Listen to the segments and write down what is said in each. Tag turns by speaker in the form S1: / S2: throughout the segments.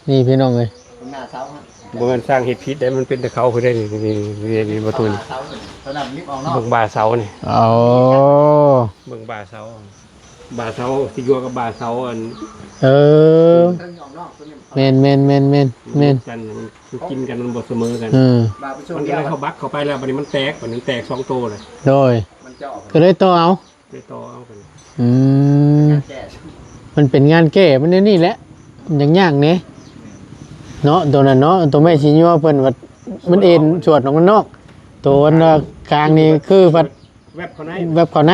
S1: นี่พี่น้องเลย
S2: หน้าเสาฮะ
S3: บ่มันสร้างเห็ดพิษได้มันเป็นแต่เขาคือได้นี่ประตูนี่
S2: ตอนนั้นลิฟต์ออกนอก
S3: เบิ่งบาเสานี่
S1: อ๋อ
S3: เบิ่งบาเสาบาเสาสิยัวกับบาเสาอัน
S1: เมน
S3: กันมันกินกันมันบ่เสมอกันมันก็เลยเข้าบักเข้าไปแล้วบัดนี้มันแตกบัดนี้แตก2โตเลย
S1: โดยก็เลยต่อเอา
S3: ได้ต่อเอากัน
S1: มันเป็นงานแก้มันนี่แหละอย่างยากเนี่ยเนาะตัวนั้นเนาะตัวแม่ชี้ยัวเพิ่นว่ามันเอ็นสวดออกมันนอกตัวอันกลางนี่คือว่า
S3: แวบเข้าใน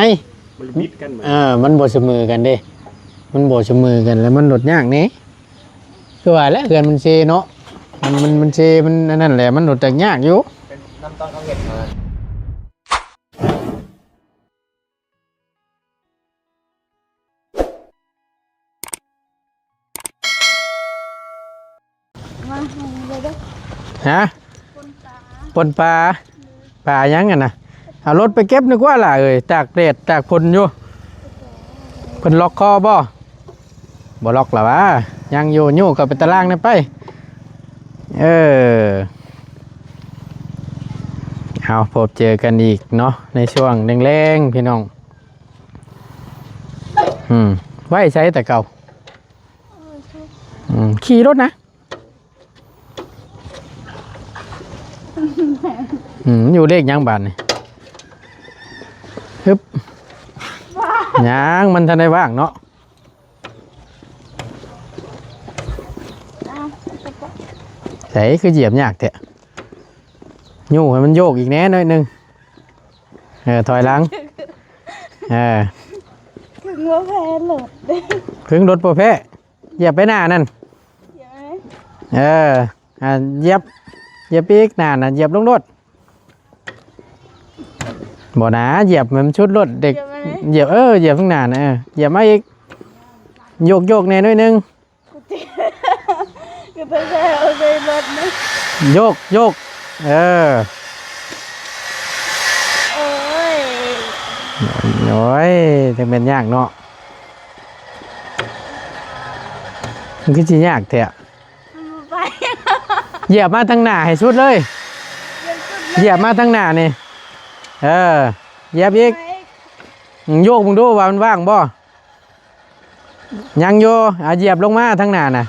S3: มันบิดกันเหมือน
S1: มันบ่เสมอกันเด้มันบ่เสมอกันแล้วมันหลดยากนี่คือว่าแล้วเกินมันเซเนาะมันเซมันนั่นแหละมันหลดแต่ยากอยู่
S2: น้ำต้นเขาเห็ด
S1: ฮะปนปลายังกันนะเอารถไปเก็บนึกว่าล่ะตากแดดตากฝนอยู่เพิ่นล็อกคอบ่ล็อกหรอวะยังอยู่กับไปตารางนั่นไปเอาพบเจอกันอีกเนาะในช่วงแรงๆพี่น้องไว้ใช้แต่เก่าขี่รถนะอยู่เลขยังบาทนี่ฮึบยังมันทันได้ว่างเนาะใส่คือเหยียบยากเถอะยู่ให้มันโยกอีกแน่หน่อยนึงถอยหลัง
S4: ถึงว่าแพ้หลด
S1: ถึงรถโปรเพเหยียบไปหน้านั่นเหยียบปีกหน้าน่ะเหยียบลงรถบ่นะเหยียบมันชุดรถเด็กเหยียบเหยียบข้างหน้านะเหยียบมาอีกโยกแน่หน่อยนึง
S4: ก็ต้องแพ้เอาใจรถนะ
S1: โยกโอ้ยถึงเป็นยากเนาะมันก็จะยากแท้เหยียบมาทางหน้าให้สุดเลยเหยียบมาทางหน้านี่เหยียบอีกโยกมึงดูว่ามันว่างบ่ยังโยเหยียบลงมาทางหน้าน่ะ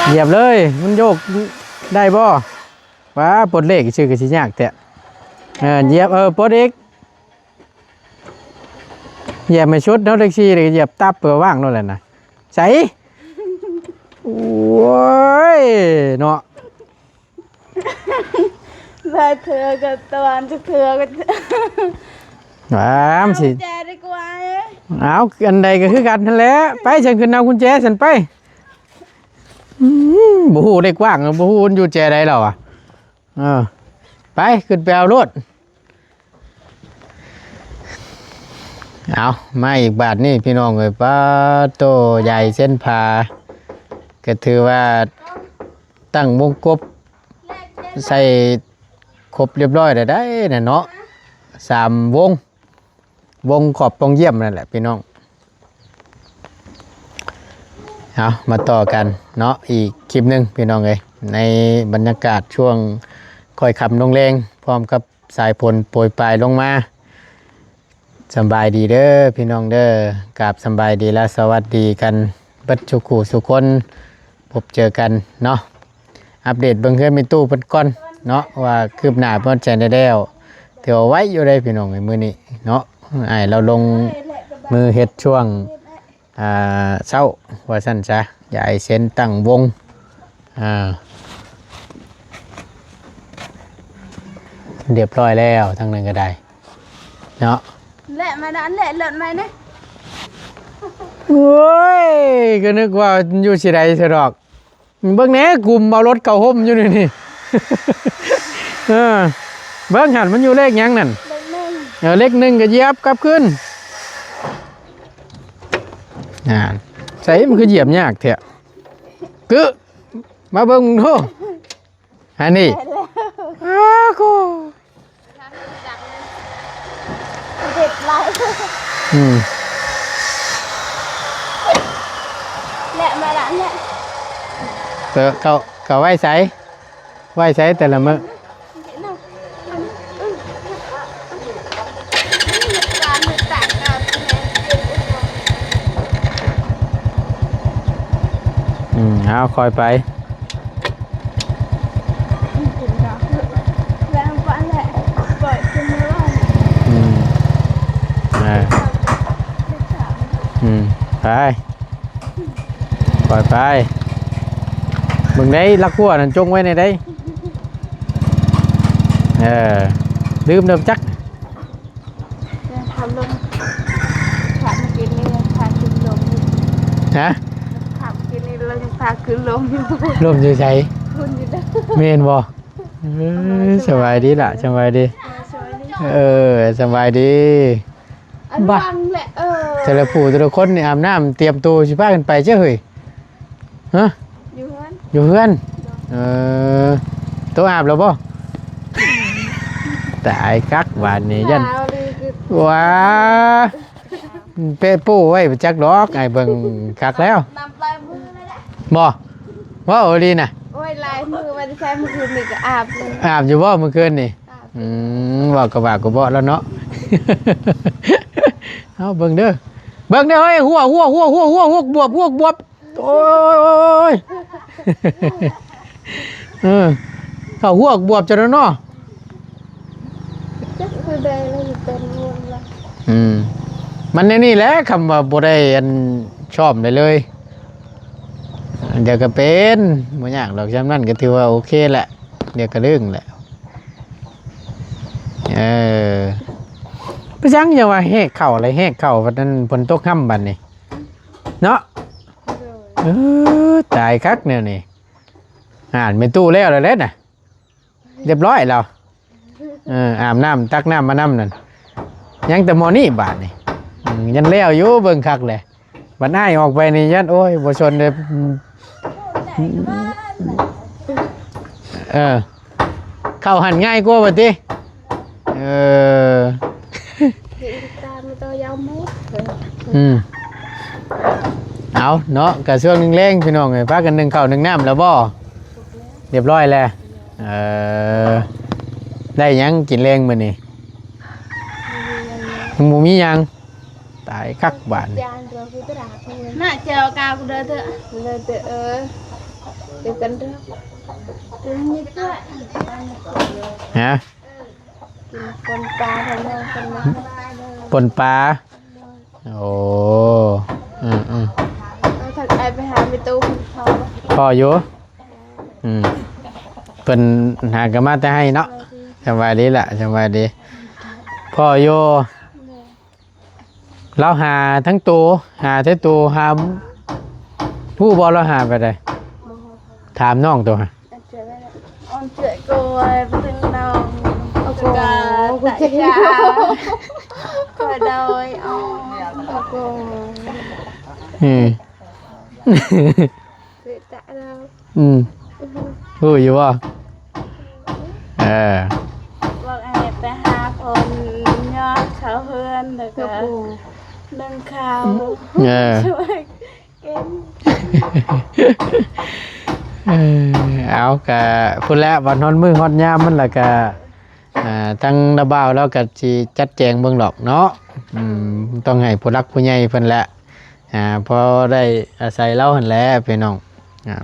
S1: เหยียบเลยมันโยกได้บ่ว้าปลดเลขชื่อก็สิยากแท้เหยียบปลดอีกเหยียบไม่ชุดเนาะแท็กซี่เลยเหยียบตับเปลือว่างนั่นแหละนะใส่โอ้ยเนาะ
S4: ได้เธอกับตะวันจะเธอกัน
S1: สิ
S4: แจดีกว่า
S1: เอาอันใดก็คือกันนั่นแหละไปฉันขึ้นเอากุญแจฉันไปบูฮูได้กว้างบูฮูอยู่แจใดเราไปขึ้นไปเอารถเอามาอีกบาทนี่พี่น้องเลยป้าโตใหญ่เส้นผ่าก็ถือว่าตั้งวงกบใส่ครบเรียบร้อยได้น่ะเนาะ3 วงขอบปองเยี่ยมนั่นแหละพี่น้องเอามาต่อกันเนาะอีกคลิปหนึ่งพี่น้องเลยในบรรยากาศช่วงค่อยขับลงแรงพร้อมกับสายฝนโปรยปลายลงมาสบายดีเด้อพี่น้องเด้อกราบสบายดีและสวัสดีกันบัดชุกขู่สุคนพบเจอกันเนาะอัปเดตเบื้องต้นมีตู้เพิ่นก่อนเนาะว่าคืบหน้าเพิ่นใจได้แล้วเดี๋ยวไว้อยู่ได้พี่น้องในมื้อนี้เนาะเราลงมือเฮ็ดช่วงเช้าว่าซั่นซะใหญ่เส้นตั้งวงเรียบร้อยแล้วทั้งนั้นก็ได้เนาะ
S4: แหละมาดันแหละเลิศไหมเนี่ย
S1: โอ้ยก็นึกว่าอยู่สิใดสิดอกเบิ่งแหน่กลุ่มเอารถเก่าห่มอยู่นี่เบิ่งหันมันอยู่เลขยังนั่นเลข 1ก็เหยียบกลับขึ้นใส่มันคือเหยียบยากแท้กึมาเบิ่งมึงดูอันนี้กู
S4: เด็ดไร มาละแหละ
S1: เขาไหว้ใส่แต่ละมื้อ เอาคอยไป
S4: แรงกว่าแหละปล่อยขึ้นมาว่า
S1: อ่าไปปล่อยไปมึงได้ลักหัวนั่นจงไว้ในได้ลืมเดิมจัก
S4: ทำลงขาดเมื่อกี้นี่พาขึ้นลง
S1: ฮะ
S4: ขาดเมื่อกี้นี่เรายังพาขึ้นลงอยู่
S1: ลมอยู่ใส่
S4: คุณอยู่ได้
S1: เมนบ่สบายดีล่ะสบายดี
S4: สวยดี
S1: สบายดี
S4: อันวังแหละ
S1: แต่ละผู้แต่ละคนนี่อาบน้ำเตรียมตัวสิพากันไปเจ้าเฮ้ยฮะ
S4: อยู่เฮือน
S1: อยู่เพื่อนตัวอาบแล้วบ่ตายกักบานนี้ยัน
S4: หนาวเลยคือ
S1: ว้าเป๊ะปูไว้ไปจักดอกไอ้เบิ่งคักแล้ว
S4: นำปลายมือเลยแหละ
S1: บ่ว่าโอดีน่ะ
S4: โอ้ยลายมือมันจะใช้มือคืนนี่ก็อาบเลย
S1: อาบอยู่บ่เมื่อคืนนี่
S4: อาบ
S1: ว่ากระบะกระเบาะแล้วเนาะ เอาเบิ่งเด้อเฮ้ยหัวบวบโอ้ย เข้าหัวบวบจังเนาะ
S4: จักคือได้แล้วอยู่เป็นวนละ
S1: มันในนี่แหละคำว่าบ่ได้อันชอบได้เลยเดี๋ยวก็เป็นบ่ยากหรอกจำนั้นก็ถือว่าโอเคแหละเดี๋ยวก็เรื่องแหละไปจังอย่าว่าแหกเข่าอะไรแหกเข่าวันนั้นฝนตกค่ำบัดนี้เนาะตายคักเนี่ยนี่อ่านเป็นตู้แล้วเลยน่ะเรียบร้อยแล้วอาบน้ำตักน้ำมาน้ำนั่นยังแต่มอนี่บาทนี่ยันแล้วอยู่เบิ่งคักเลยบัดอ้ายออกไปนี่ยันโอ้ยบ่ชนเลยเข้าหันง่ายกว่าบัดติ
S4: ตามันตัวยาวมุด
S1: เอาเนาะกะช่วงนึงเร่งพี่น้องไงพากัน1ข้าว1น้ำแล้วบ่เรียบร้อยแล้วได้ยังกินแรงมื้อนี้หมูมียังตายคักบาน
S4: จานเราคือตราคนน่าเจ้ากาวเด้อเถอะเลยเถอะเดี๋ยวกันเด้อเดี๋ยวนี้ก็
S1: ฮะ
S4: กินคนปลาทำแล้วคนมา
S1: ปนปลาโอ้
S4: เอาถัดไปหาไปตู้เขา
S1: พออยู่เพิ่นหากนมาแต่ให้เนาะสบายดีล่ะสบายดีพ่อโยเราหาทั้งตัวหาทั้งตัวหาผู้บอเราหาไปได้ถามน้องตัวฮะ
S4: ออนเจ๋กวยไปถึงน้องโอ้โหคุณเจ้าก็โดยอ๋อโอ้โหเสียใจแล้ว
S1: รู้อยู่ว่า
S4: บอกไอ้ไปหาคนยอดเขาเฮือนแล้วก็นึ่งข้าวช่วยกิน
S1: เอากะพูดแล้ววันฮอนมือฮอนยามมันละกะทั้งระบ่าวแล้วก็สิจัดแจงเบิ่งดอกเนาะต้องให้ผู้รักผู้ใหญ่เพิ่นแหละพอได้อาศัยเล่าหั่นแหละพี่น้อง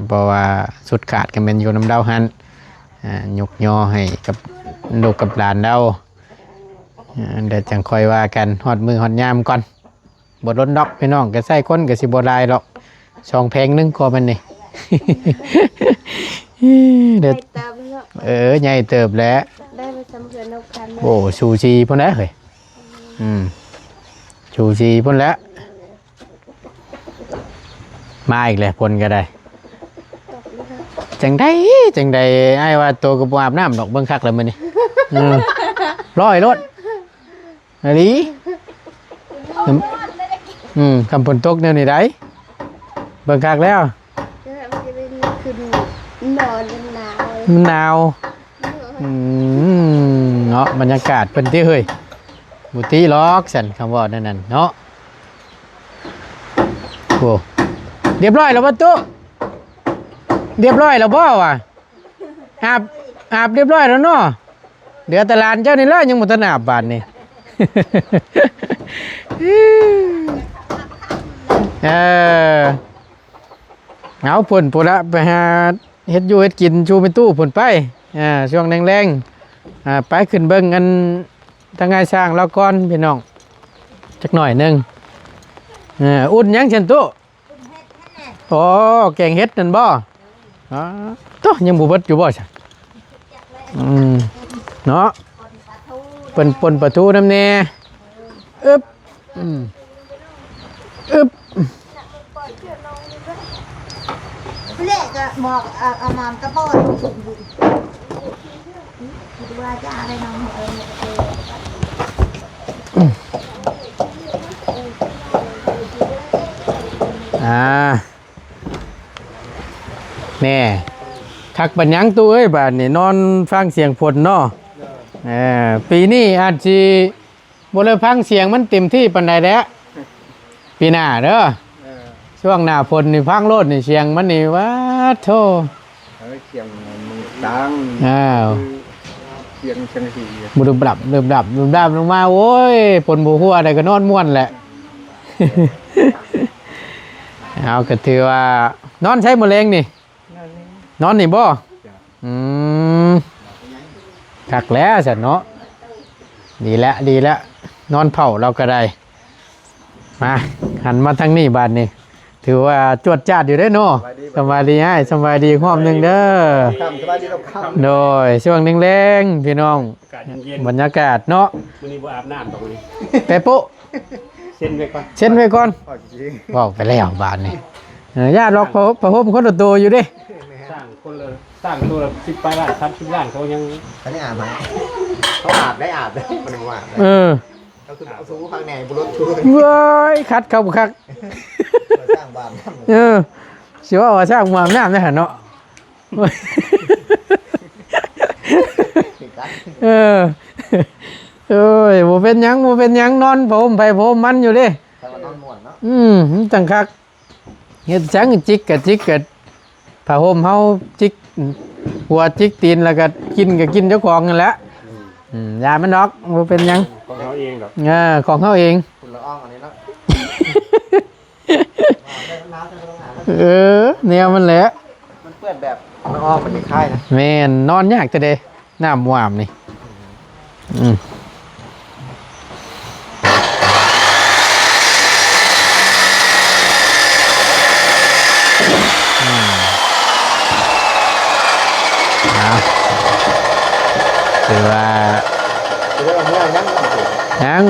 S1: เพราะว่าสุดขาดกันเป็นอยู่น้ำเดาหันยกย่อให้กับลูกกับหลานเดาเดี๋ยวจังคอยว่ากันฮอดมือฮอดยามก่อนบดล้นดอกพี่น้องก็ใส่คนก็สิบ่ได้หรอก2แพงนึงก็มันนี่ เด็ดใหญ่เติบแล้ว
S4: ได้ไปทำเพื่อนนกกัน
S1: โอ้ชูชีพ่นแล้วเฮ้ยชูชีพ่นแล้วมาอีกเลยพ่นก็ได้จังได้ไอ้ว่าตัวกระปอาบน้ำดอกเบิ้งคักเลยมันนี่ร้อยรถอะไรคำพ่นตกเนี่ยนี่ได้เบิ้งคักแล้ว
S4: นอนหนาว
S1: มันหนาวเนาะบรรยากาศเป็นที่เฮ้ยบุตรีล็อกสันคำว่านั่นเนาะโอ้ เรียบร้อยแล้วบ่ตุ๊เรียบร้อยแล้วบ่วะอาบเรียบร้อยแล้วเนาะเดี๋ยวตลาดเจ้านี่ละยังบ่ทันอาบบานนี่ เอาผลปุระไปหาเฮ็ดอยู่เฮ็ดกินชูไปตู้ผลไปช่วงแรงๆไปขึ้นเบิ่งกันทั้งไงสร้างแล้วก่อนพี่น้องจักหน่อยหนึงอุ่นยังเช่นตู้โอ้แกงเฮ็ดนั่นบ่ตู้ยังบ่เบิดอยู่บ่จ้ะเนาะปนปลาทูน้ำแน่อึ๊บอึ๊บ
S5: เละก็หมอกเอามามกระโปงดูว่าจะอะไรน้อง
S1: แน่คักบัญญังตู้เอ้ยบาดนี่นอนฟังเสียงฝนเนาะปีนี้อาจสิบ่ได้ฟังเสียงมันเต็มที่ปานใดแล้วปีหน้าเด้อช่วงหน้าฝนนี่ฟังโลดนี่เสียงมันนี่ว้าโธ่
S2: เสียงมึงดังเสียงเสียงสี
S1: บ่ดึบดับลงมาโอ้ยฝนบ่ฮู้อะไรก็นอนม่วนแหละ เอาก็ถือว่านอนใช้มื้อแรงนี่นอนนี่บ่คักแล้วซั่นเนาะดีแล้วนอนเผาเราก็ได้มาหันมาทางนี้บาดนี้ถือว่าจวดจ้าดอยู่ได้เนาะสบายดีให้สบายดีความหนึ่งเด้อ
S2: สบายดีครับ
S1: โดยช่วงแรงๆพี่น้องบรรยากาศเนาะ
S3: วันนี้บ่อาบน้ำตรงนี้
S1: ไปปุ๊
S3: เช่นไว้ก่อน
S1: บอกไปแล้วบาดนี้ญาติล็อกพระห่มคนโตอยู่ดิ
S3: สร้างคนละสร้างตัวละ10 ล้าน30 ล้านเขายัง
S2: เขาไม่อาบไหมเขาอาบได้มันว่าเขาคือเอาสู้ข้างในบุรุษช่วย
S1: เว้ยคัดเขาบุคัก
S2: สร้างบ้าน
S1: สิว่าสร้างบ้านน้ำได้หันเนาะเอ้ยบ่เป็นหยังนอนผมไปผมมันอยู่ดิ
S2: แต่ว่านอนม่วนเนา
S1: ะจังคักเฮ็ดจังจิกกะผ้าห่มเฮาจิกหัวจิกตีนแล้วก็กินเจ้าของนั่นแหละยามันดอกบ่เป็นหยัง
S3: ของเขาเองดอก
S1: ของเขาเอง
S2: คุณละอ้องอันนี้เนาะ
S1: แนวมันแหละ
S2: มันเปื้อนแบบมันอ้อมมันไม่คายนะ
S1: แม่นนอนยากแต่เด้น้ำหวามนี่คือว่ายัง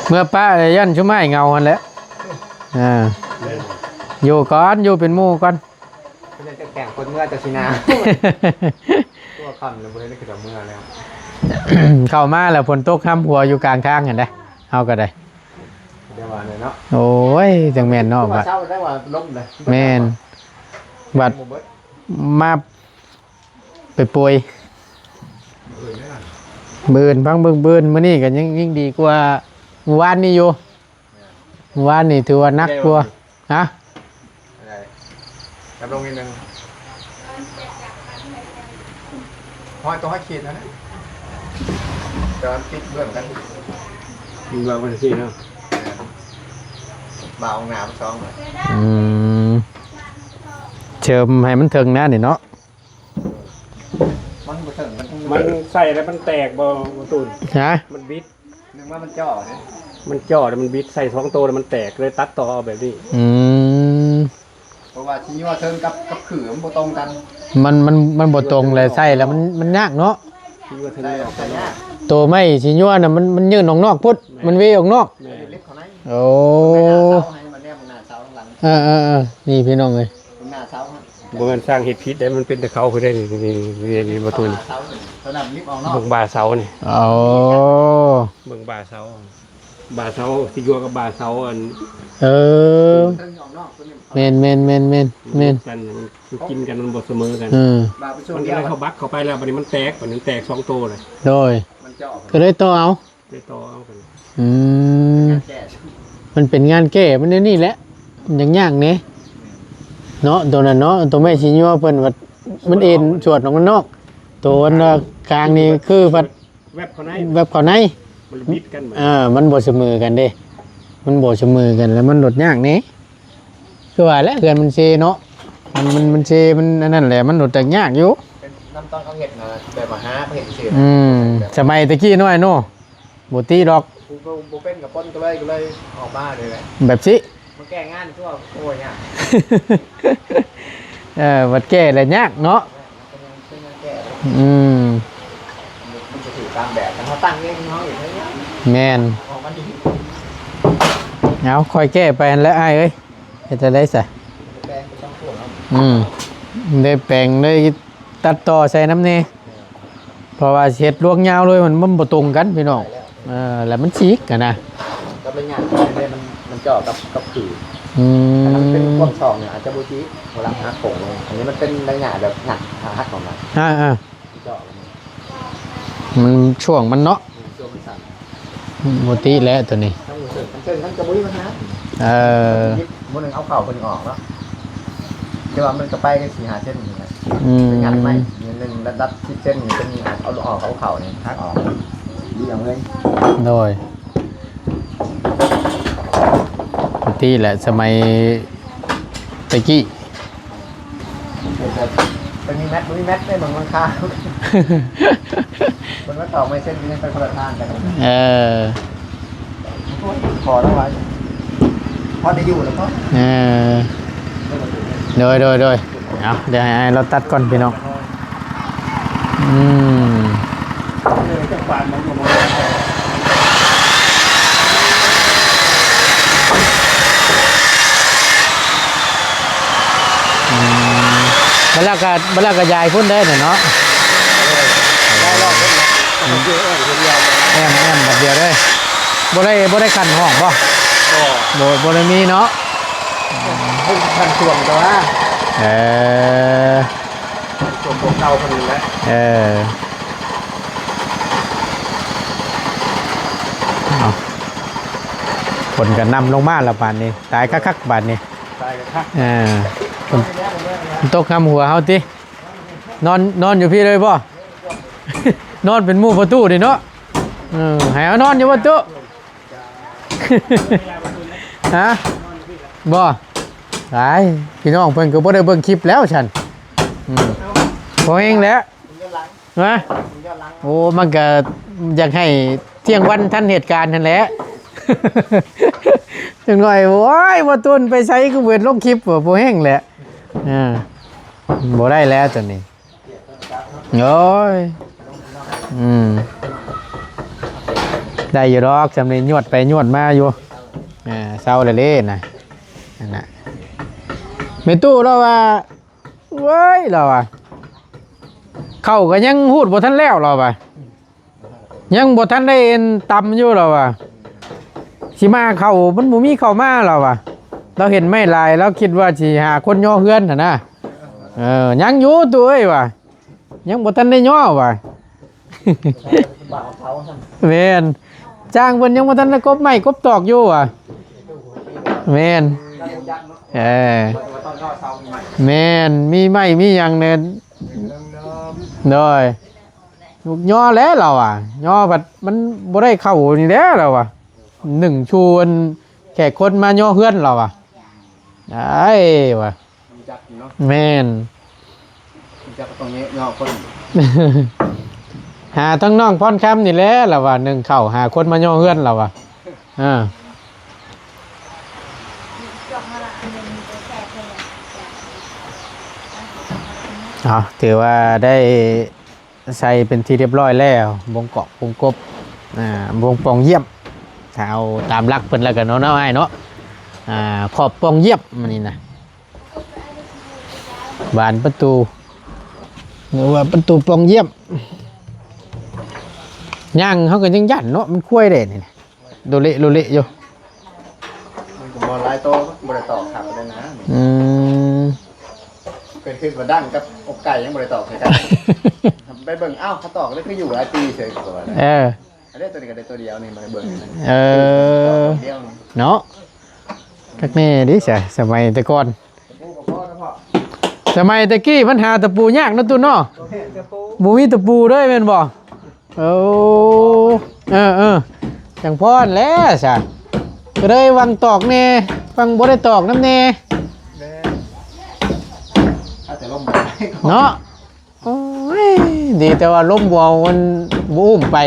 S1: เมื่อป้ายันชุ่มไม้เงาหันแหล้วอยู่ก่อนอยู่เป็นหมู่ก่อน
S2: จะแข่งคนเมื่อจะชินาตัวคำเลยนี่คือจะเมื่อแล้ว
S1: เข้ามาแล้วฝนตกห้ำหัวอยู่กลางทางเห็นได้เอาก็ได้
S2: เดี๋ยววันเลยเนาะ
S1: โอ้ยจังแมนเนาะบัด
S2: เช้าได้ว่าล้มเลย
S1: แมนบัดมาไปป่วยเบิร์นพังเบิร์นมื้อนี้ก็ยังยิ่งดีกว่าเมื่อวานนี้อยู่เมื่อวานนี่ถือว่านักกว่าฮะ
S2: จับลงนิดนึงห้อยตัวห้อยขีดนะจะปิดเบื้องกัน
S3: เราเป็นที่เนาะ
S2: บ่าวงามซ้อม
S1: เชิมให้มันถึงนะนี่เนาะ
S3: มันใส่แล้วมันแตกบ่ตูน
S1: ฮะ
S3: มันบิด
S2: นึกว่ามันจ่อเนี่ย
S3: มันจ่อแล้วมันบิดใส่2 ตัวแล้วมันแตกเลยตัดต่อแบบนี้
S2: เพราะว่าชี้ว่าเทิงกับขือมันบ่ตรงกัน
S1: มันบ่ตรงเลยใส่แล้วมันยากเนาะ
S2: ชี้ว่าเทิงใส่ยาก
S1: ตัวไม่ชี้ยั่วน่ะมันยื่นออกนอกพุทธมันเวออกนอกโอ้นี่พี่น้องเลย
S3: บ่มันสร้างเห็ดพิษได้มันเป็นแต่เขาคือได้นี่ประตูนี่เบิ่งบาเสานี่เบิ่งบาเสาสิยัวกับบาเสาอัน
S1: เมน
S3: กันกินกันมันบ่เสมอกันมันก็เลยเขาบักเข้าไปแล้วบัดนี้มันแตก2 ตัวเลย
S1: โดยก็เลยต่อเอา
S3: กัน
S1: มันเป็นงานแก้มันนี่แหละอย่างยากเนี่ยเนาะตัวนั้นเนาะตัวแม่ชี้ยัวเพิ่นว่ามันเอ็นสวดออกมันนอกตัวอันกลางนี่คือพัด
S3: แวบเขาใน
S1: แบบเขาใน
S3: มันบิดกันเหมือน
S1: มันบ่เสมอกันเด้มันบ่เสมอกันแล้วมันหลดยากนี่คือว่าแล้วเกินมันเซเนาะมันเซมันอันนั่นแหละมันหลดแต่ยากอยู่
S2: เป็นน้ำต้นเขาเห็ดนะแบบมาหาเขาเห็ดเสีย
S1: สมัยตะกี้น้อยเนาะบ่ตีดอก
S2: กูเป็นกับป้นก็เลยออกมาเลยแหละ
S1: แบบสิ
S2: มันแก้งานทั่วโอ้ยเนี่ย
S1: วัดแก้แล้วยากเนาะ
S2: เป็นงานแก้ มันจะถือตามแบบแต่เขาตั้งเองน้องอยู่เท่านี้
S1: แม่น
S2: ออกมาดี
S1: เอาค่อยแก้ไปแล้วอ้ายเอ้ยเฮ็ดจังได๋ซะ
S2: แปลงเป็นต้องพวกเนาะ
S1: ได้แปลงได้ตัดต่อใส่น้ำนี่เพราะว่าเฮ็ดลวกยาวเลยมันบ่ตรงกันพี่น้องแล้วมันฉีกกันนะ
S2: ก็เป็นงานที่มันเจาะกับขื่อ
S1: อื
S2: แต่ถ้ามันเป็น
S1: ม
S2: พวกช่องเนี่ยอาจจะบูชีเวลาหักโป่งลงอันนี้มันเป็นระยะแบบหักหักของมัน
S1: อ่า
S2: เจาะลง
S1: มันช่วงมันเนาะ
S2: ตัวมันสั่น
S1: บ่ติแล้วตัวนี้
S2: ทั้งมือเชิงทั้งกระบุ้ยมันนะ ยิบมือหนึ่งเอาเข่าคนหนึ่งออกแล้วเดี๋ยวมันก็ไปกัน4-5 เส้นอย่างเงี้ยเป็นงานไหมหนึ่งดัด10 เส้นเป็นเอาออกเอาเข่าเนี่ยหักออกดีอย่างเลย
S1: โดยบ่ติแหละสมัยตะกี้
S2: เป็นมีแมทได้บางราคาคนว่าต่อไม่เส้นนี้เป็นคนละทางกัน พอแล้วไว้พอได้อยู่แล้วก็
S1: โดยเอาเดี๋ยวให้เราตัดก่อนพี่น้อง
S3: เลยจะฝานมันก็มอง
S1: บัลลักยายพุ่นได้เนาะแอมแบบเดียวได้บ่ได้ขันห้องบ่ได้มีเนาะ
S2: ให้ทันช่วงแต่ว่า
S3: ส่วนพวกเก่าคนนึงแล้ว
S1: คนกันนำลงมาแล้วบาดนี้ตายคักๆบาดนี้
S3: ตายกันทัก
S1: คนตกคำหัวเฮาตินอนอยู่พี่เลยบ่ นอนเป็นหมู่ประตูดิเนาะให้เอานอนอยู่ประตู ฮะบ่หลายพี่น้องเพิ่นก็บ่ได้เบิ่งคลิปแล้วฉันพอเองแล้วนะโอ้มันก็อยากให้เที่ยงวันทันเหตุการณ์นั่นแหละ จังหน่อยโอ้ยบ่ตุนไปใช้ก็เบิดลงคลิปบ่แห้งแหละบ่ได้แล้วตอนนี้โอ้ยได้อยู่ดอกจำนี้ยวดไปยวดมาอยู่เศร้าเลยเลยนะนั่นน่ะแม่ตู้เราว่าเว้ยเราว่าเข้าก็ยังหูดบ่ทันแล้วเราว่ายังบ่ทันได้ตำอยู่เราว่าสิมาเข้ามันบ่มีเข้ามาเราว่าเราเห็นไม่ลายแล้วคิดว่าสิหาคนย่อเฮือนน่ะนะยังอยู่ตัวเอ้ยว่ะยังบ่ทันได้ย่อว่ะ
S2: บ่าวเขา
S1: แม่นจ้างเพิ่นยังบ่ทันได้กบไม้กบตอกอยู่ว่ะแม่นแม่นมีไม้มีหยังเนี่ยโดยลูกย่อแล้วเราอ่ะย่อบัดมันบ่ได้เข้านี่แหล้วเราอ่ะ1ชวนแขกคนมาย่อเฮือนเราอ่ะได้ว่ะ
S2: จักเนาะ
S1: แม่น
S2: จักตรงนี้ย่อคน
S1: หาทั้งน้องพรคำนี่แหละเราว่าหนึ่งเข่าหาคนมาย่อเฮือนเราว่าถือว่าได้ใส่เป็นที่เรียบร้อยแล้ววงเกาะวงกบวงปองเยี่ยมถ้าเอาตามรักเพิ่นแล้วกันเนาะไอ้เนาะขอบปองเยี่ยมมันนี่นะบานประตูหรือว่าประตูปองเยี่ยมย่างเขาก็ยังยันเนาะมันคุ้ยเด่นนี่โดเละอยู่
S2: มันก็บ่หลายโตบ่ได้ตอกขับเลยนะ เกิดขึ้นมาดั้งกับอกไก่ยังบ่ได้ตอกใช่กันไปเบิ่งอ้าวเขาตอกได้คืออยู่หลายปีเฉยกว่าอันนี้ตัวนี้ก็ได้ตัวเดียวนี่มาเบิ่งเดียว
S1: เนาะ คักแน่ดิจ้ะสมัยแต่ก่อน
S2: ปูกับพ่อนะพ่อ
S1: สมัยตะกี้มันหาตะปูยากเนาะตุเนาะ
S2: ตัวเห็นจะปู
S1: บ่มีตะปูเด้แม่นบ่โอ้จังพรแล้วจ้ะก็เลยวังตอกแน่ฟังบ่ได้ตอกน้ำแน่
S2: แม่ถ้าแต่ลมบ่ได้ก็
S1: เนาะโอ้ยดีแต่ว่าลมบ่เอามันบ่อุ้มไป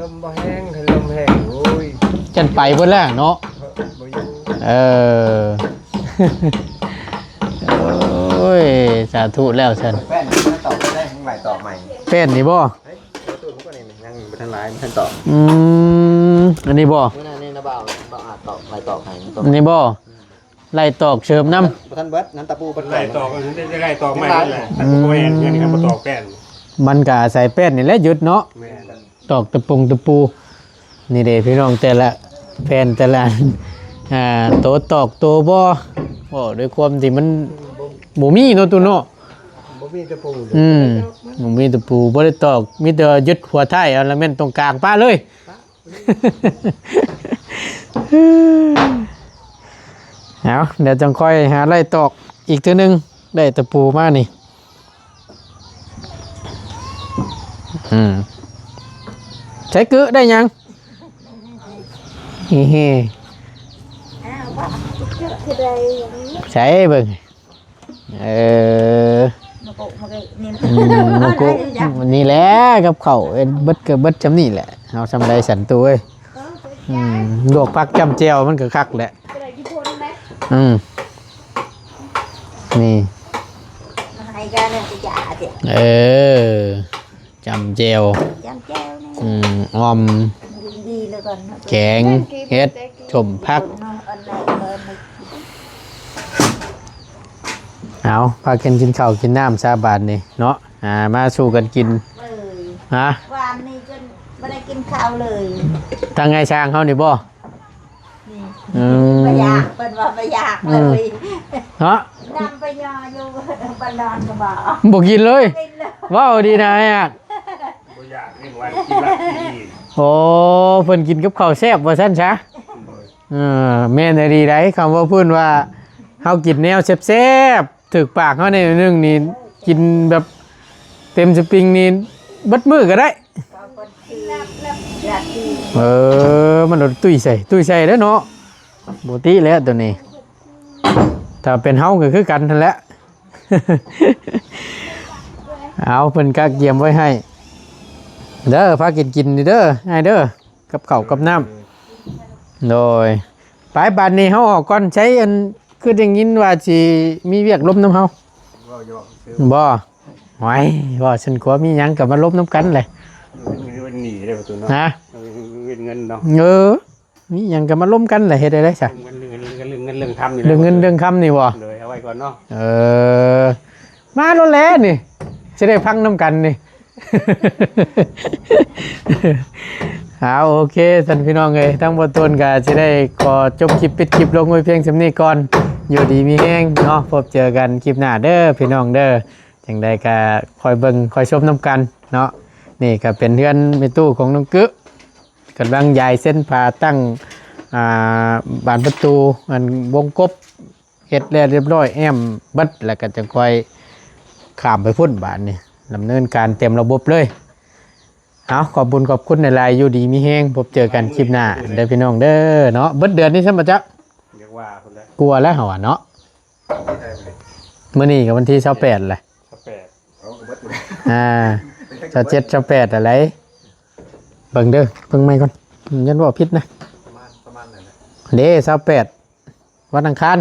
S3: ลมบ่แห้งลมแห้งโอ้ย
S1: จันไปเพิ่นแล้วเนาะ
S3: บ่อยู่
S1: เออ โอ้ยสาธุแล้วฉัน
S2: แป้นมันตอกไม่ได้ทั้งหลายตอกใหม่
S1: เป็นนี่บ่
S2: เฮ้ยตัวตู้ผมก็นี่ยังบ่ทันหลายมันทันตอก
S1: อันนี้บ่
S2: นี่นะบ่าวอาจตอกหลายตอกให้ตอก
S1: อันนี้บ่ไล่ตอกเชิมน้ำ
S2: บ่ทันเบิดนั้นตะปูเพิ่น
S3: ไล่ตอกกันได้ไล่ตอกใหม่นั่นแหละบ่แม่นเงินกันบ่ตอกแป้น
S1: มันก็อาศัยแป้นนี่แหละหยุดเนาะ
S3: แม่น
S1: ตอกตะปู นี่เด้พี่น้องแต่ละแผ่นแต่ละอันโตตอกโตบ่ด้วยความที่มันบ่มีเนาะตุเนาะ
S3: บ่มีตะปูเลย
S1: บ่มีตะปูบ่ได้ตอกมีแต่ยึดหัวท้ายเอาละแม่นตรงกลางป้าเลย เอาเดี๋ยวจังค่อยหาไล่ตอกอีกเทื่อนึงได้ตะปูมานี่ใช้กึได้ยังเฮ้
S4: อ้าวว่าเจอที่ใดอย่างนี้
S1: ใช้เบิ่ง
S5: มาโกมาเกะนี่
S1: โมกุนี่แหละกับเขาวเบิดกับเบิดจำนี่แหละเอาจำได้สันตัวเว้ยลวกพักจำเจียวมันก็คักแหละ
S4: ไปไหนกี่คนไหม
S1: นี่
S5: มาให้กันเนี่ยจะจ่าเจ็บ
S1: จำเจียว
S5: จำแก้วนี่
S1: ออม
S5: ดีเลยก่อน
S1: แกงเฮ็ดชมพัก
S5: อันไหนเออ
S1: เอาพากันกินข้าวกินน้ำซาบานนี่เนาะมาสู่กันกิน
S5: เลย
S1: ฮะ
S5: วันนี้จนไม่ได้กินข้าวเลย
S1: ทางไงช้างเขานี่บ่
S5: นี่
S1: ม
S5: ไม่อยากเป็นว่าไม่อยากเลย
S1: เนาะ
S5: นำไปยออยู่บ้านนอนก็บอก
S1: บ่กินเลย
S5: กินเลย
S1: ว้าวดีนะไอ้อะ
S3: บ่อยากเล่นวันกินละกิน
S1: โอ้เพิ่นกินกับข้าวแซ่บว่าซั่นซะแม่นดีได้คำว่าเพิ่นว่าเฮากินแนวแซ่บๆถึกปากเฮาในนึงนี่กินแบบเต็มสปริงนี่เบิดมื้อก็ได้
S5: ก็คนที่อยากกิน
S1: มันโดนตุ้ยใส่แล้วเนาะบ่ติแล้วตัวนี้ถ้าเป็นเฮาก็คือกันนั่นแหละ เอาเพิ่นก็เกียมไว้ให้เด้อพากินนี่เด้อให้เด้อกับข้าวกับน้ำโดยไปบัดนี้เฮาออกก่อนใช้อันคือได้ยินว่าสิมีเวียกลบน้ำเฮา
S3: บ่ยอกซื้อ
S1: บ่ไหวบ่ฉันกลัวมีหยังก็มาลบน้ำกันเลย
S3: มันหนีได้ประตูเนาะ
S1: นะ
S3: เงินเนาะ
S1: มีหยังก็มาล้มกันเลยเฮ็ดได้ซะ
S3: เรื่องทำนี่
S1: เรื่องเงินเรื่องคำนี่บ่
S3: เลยเอาไว้ก่อนเนาะ
S1: มาแล้วแหละนี่จะได้พังน้ำกันนี่ เอาโอเคท่านพี่น้องเอ้ยทั้งบ่ต้นก็สิได้ขอจบคลิปปิดคลิปลงไว้เพียงสำนี้ก่อนอยู่ดีมีแฮงเนาะพบเจอกันคลิปหน้าเด้อพี่น้องเด้อจังใดก็คอยเบิ่งคอยชมน้ำกันเนาะนี่ก็เป็นเพื่อนในตู้ของน้องกึกำลังย้ายเส้นผ่าตั้งบานประตูอันวงกบเฮ็ดแล้วเรียบร้อยแอมเบัดแล้วก็จะค่อยข้ามไปพุ่นบานนี่ดำเนินการเต็มระบบเลยเอาขอบคุณในไลน์อยู่ดีมีแฮงพบเจอกันคลิปหน้าเด้อพี่น้องเด้อเนาะเบิดเดือนนี้ใช่ไหมจ๊ะ
S3: เรียกว่าคนละ
S1: กลัวแล้วเหรอเนาะมื้อนี้กับวันที่28แหละ
S3: 18
S2: เอาก็เบิดหมด
S1: 27 28อะไรเบิ่งเด้อเบิ่งไม่ก่อนยันว่าผิดนะ
S2: ประมาณนั้นแหละ
S1: เด้28วันอังคาร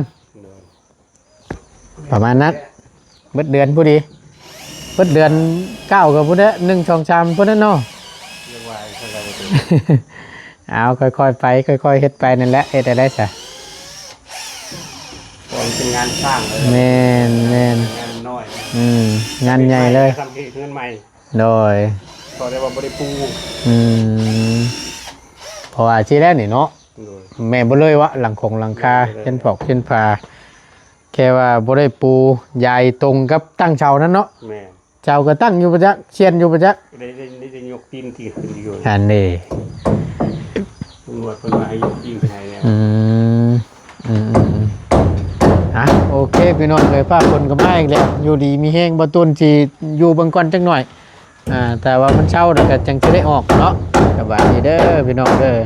S1: ประมาณนั้นเบิดเดือนผู้ดีเบิดเดือน9กับผู้เด้อ1 2 3ผู้นั้นเนาะ
S3: เรียกว่าคนละประตู
S1: เอาค่อยๆไปค่อยๆเฮ็ดไปนั่นแหละเฮ็ดได้ซะ
S3: เป็นงานสร้างเลย
S1: แม่น
S3: งานน้อย
S1: งานใหญ่เลย
S3: ทำเงินใหม่
S1: โดย
S3: ต่อได้ว่าบริปู
S1: เพราะว่าที่แรกนี่เนาะ
S3: โดย
S1: แม่บ่เลยว่าหลังคงหลังคาเช่นผอกเช่นผาแค่ว่าบ่ได้ปูใหญ่ตรงกับตั้งเชานั้นเนาะ
S3: แม่
S1: เชาก็ตั้งอยู่ประจักเชียนอยู่ประจัก
S3: ได้ยกตีนที่ขึ้นอยู่
S1: อันนี้
S3: ตำรวจเพิ่นว่าให้ยกตีนไปไหนแล้ว
S1: อืม พี่น้องเอ้ยฟ้าฝนก็มาอีกแล้วอยู่ดีมีแห้งบ่ต้นสิอยู่เบิ่งก่อนจักหน่อยแต่ว่ามันเช้าแล้วก็จังสิได้ออกเนาะสบายดีเด้อพี่น้องเด้อ